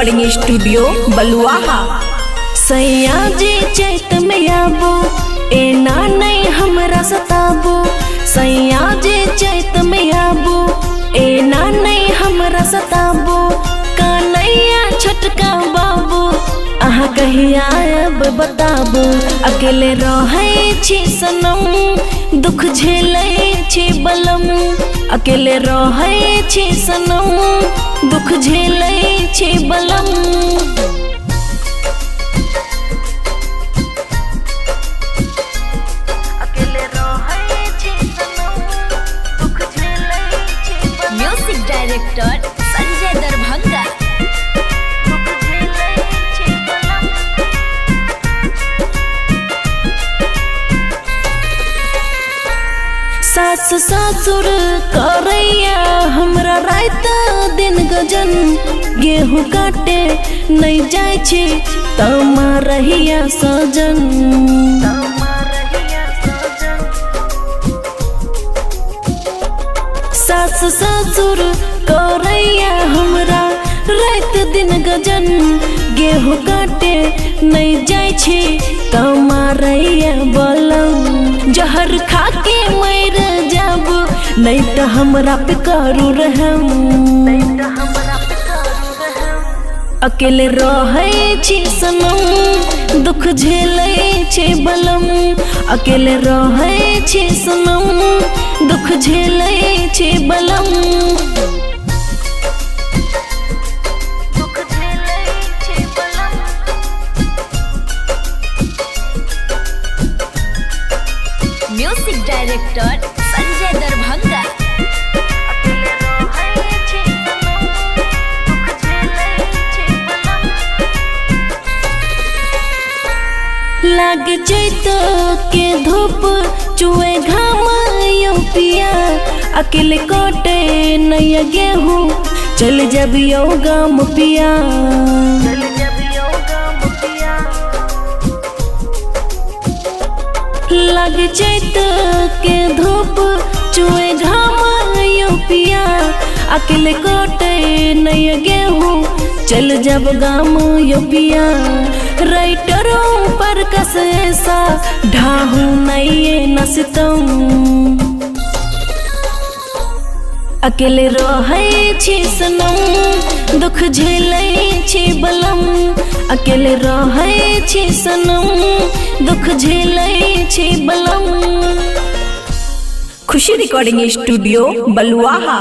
Recording studio बलुआहा। सैया जी चैत में आबो ए ना नहीं हमरा सताबो। सैया जी चैत में आबो ए ना नहीं हमरा सताबो। कन्हैया छोटका बाबू अहाँ कहिया अब बताबू। अकेले रहै छी सनम दुख झेलै छी बलम। अकेले रहै छी सनम दुख झेलै छी बलम। Music director Sanjay Darbhanga. सास ससुर करैया हमरा रात दिन गजन। गेहूँ काटे नहीं जाय छी तमा रहिया सजन। सास ससुर करैया हमरा रात दिन गजन। गेहूँ काटे नहीं जाय छी तमा रहिया बलम। जहर खा के मर जाब नहीं तो हमरा पे करू रहम। अकेले रहै छी सनम दुख झेलै छी बलम। अकेले रहै छी सनम दुख झेलै छी बलम। Music director Sanjay Darbhanga. लाग चैत के धूप चुए घाम यो पिया। अकेले कोटे नया गेहूँ चल जब यो गाम पिया। लाग चैत के धूप चुए घाम यो पिया। अकेले कोटे नया गेहूँ चल जब गाम यो पिया। राइटरों पर कस ऐसा ढाहू नहीं नसतम। अकेले रहै छी सनम दुख झेलै छी बलम। अकेले रहै छी सनम दुख झेलै छी बलम। खुशी रिकॉर्डिंग स्टूडियो बलुआहा।